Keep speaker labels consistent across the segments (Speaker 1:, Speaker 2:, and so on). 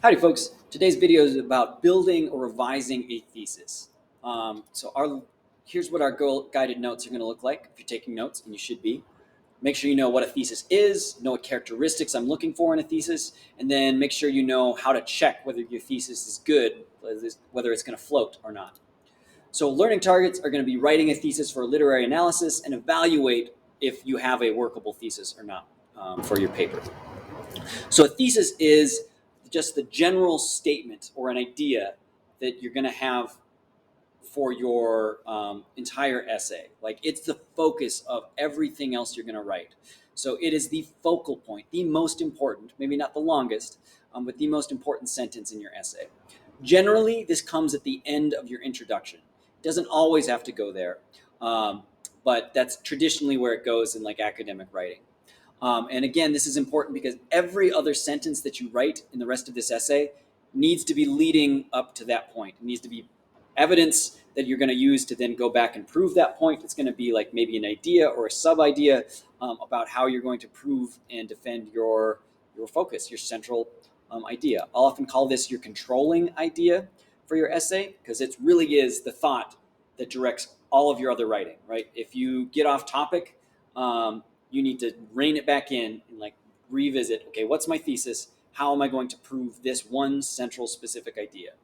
Speaker 1: Howdy folks, today's video is about building or revising a thesis. Here's what our guided notes are going to look like if you're taking notes, and you should be. Make sure you know what a thesis is, know what characteristics I'm looking for in a thesis, and then make sure you know how to check whether your thesis is good, whether it's going to float or not. So learning targets are going to be writing a thesis for literary analysis and evaluate if you have a workable thesis or not for your paper. So a thesis is just the general statement or an idea that you're going to have for your entire essay. Like, it's the focus of everything else you're going to write. So it is the focal point, the most important, maybe not the longest, but the most important sentence in your essay. Generally, this comes at the end of your introduction. It doesn't always have to go there, but that's traditionally where it goes in like academic writing. And again, this is important because every other sentence that you write in the rest of this essay needs to be leading up to that point. It needs to be evidence that you're going to use to then go back and prove that point. It's going to be like maybe an idea or a sub-idea about how you're going to prove and defend your focus, your central idea. I'll often call this your controlling idea for your essay because it really is the thought that directs all of your other writing, right? If you get off topic, you need to rein it back in and like revisit, okay, what's my thesis? How am I going to prove this one central specific idea?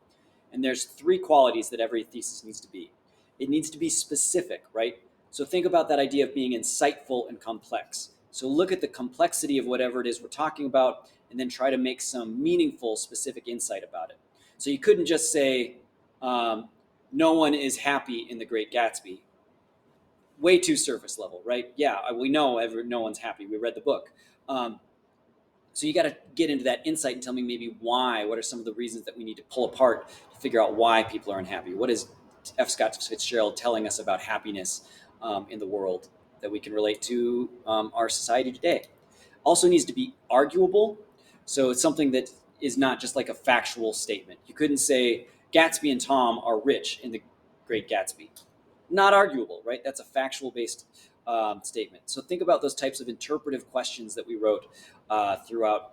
Speaker 1: And there's three qualities that every thesis needs to be. It needs to be specific, right? So think about that idea of being insightful and complex. So look at the complexity of whatever it is we're talking about and then try to make some meaningful, specific insight about it. So you couldn't just say, no one is happy in The Great Gatsby. Way too surface level, right? Yeah, we know no one's happy. We read the book. So you got to get into that insight and tell me maybe why. What are some of the reasons that we need to pull apart to figure out why people are unhappy? What is F. Scott Fitzgerald telling us about happiness in the world that we can relate to our society today? Also needs to be arguable. So it's something that is not just like a factual statement. You couldn't say Gatsby and Tom are rich in The Great Gatsby. Not arguable, right? That's a factual based statement. So think about those types of interpretive questions that we wrote throughout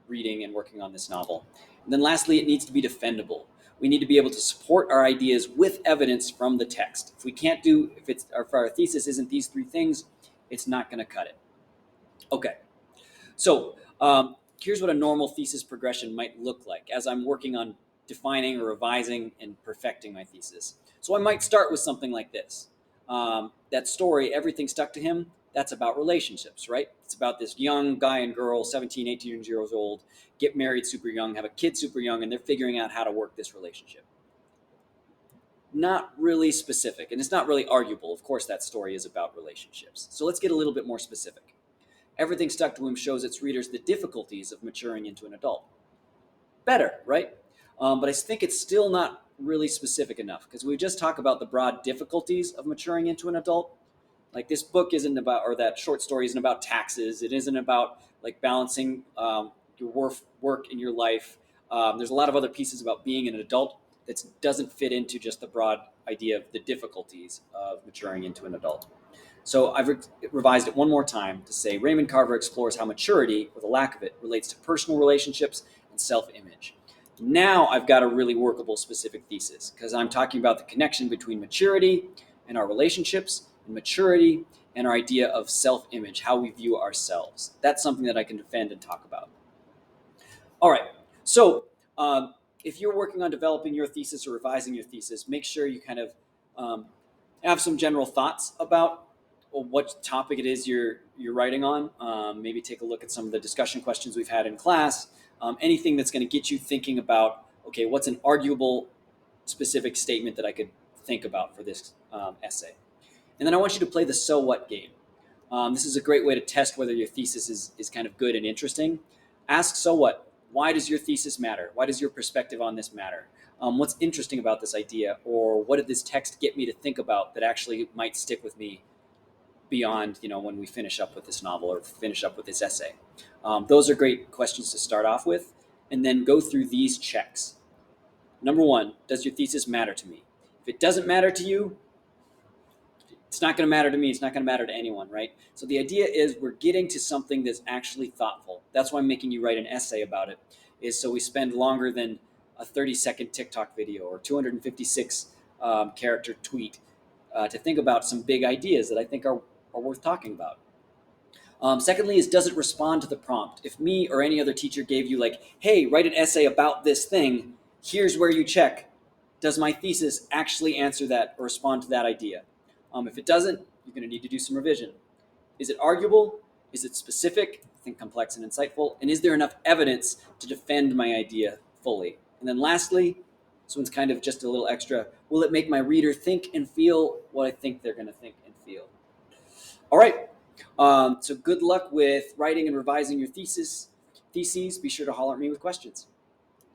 Speaker 1: reading and working on this novel. And then lastly, it needs to be defendable. We need to be able to support our ideas with evidence from the text. If we can't do, if our thesis isn't these three things, it's not going to cut it. Okay, so here's what a normal thesis progression might look like as I'm working on defining or revising and perfecting my thesis. So I might start with something like this. That story, Everything Stuck to Him, that's about relationships, right? It's about this young guy and girl, 17, 18 years old, get married super young, have a kid super young, and they're figuring out how to work this relationship. Not really specific, and it's not really arguable. Of course, that story is about relationships. So let's get a little bit more specific. Everything Stuck to Him shows its readers the difficulties of maturing into an adult. Better, right? But I think it's still not really specific enough because we just talk about the broad difficulties of maturing into an adult. Like, this book isn't about, or that short story isn't about taxes. It isn't about like balancing your work in your life. There's a lot of other pieces about being an adult that doesn't fit into just the broad idea of the difficulties of maturing into an adult. So I've revised it one more time to say Raymond Carver explores how maturity, or the lack of it, relates to personal relationships and self-image. Now I've got a really workable specific thesis because I'm talking about the connection between maturity and our relationships, and maturity and our idea of self-image, how we view ourselves. That's something that I can defend and talk about. All right, so if you're working on developing your thesis or revising your thesis, make sure you kind of have some general thoughts about what topic it is you're writing on. Maybe take a look at some of the discussion questions we've had in class. Anything that's going to get you thinking about, okay, what's an arguable specific statement that I could think about for this essay? And then I want you to play the so what game. This is a great way to test whether your thesis is kind of good and interesting. Ask so what? Why does your thesis matter? Why does your perspective on this matter? What's interesting about this idea? Or what did this text get me to think about that actually might stick with me beyond, when we finish up with this novel or finish up with this essay? Those are great questions to start off with, and then go through these checks. Number one, does your thesis matter to me? If it doesn't matter to you, it's not going to matter to me. It's not going to matter to anyone, right? So the idea is we're getting to something that's actually thoughtful. That's why I'm making you write an essay about it. is so we spend longer than a 30-second TikTok video or 256 character tweet to think about some big ideas that I think are worth talking about. Secondly, is does it respond to the prompt? If me or any other teacher gave you like, hey, write an essay about this thing, here's where you check. Does my thesis actually answer that or respond to that idea? If it doesn't, you're going to need to do some revision. Is it arguable? Is it specific? Think complex and insightful. And is there enough evidence to defend my idea fully? And then lastly, this one's kind of just a little extra. Will it make my reader think and feel what I think they're going to think and feel? All right. So good luck with writing and revising your theses. Be sure to holler at me with questions.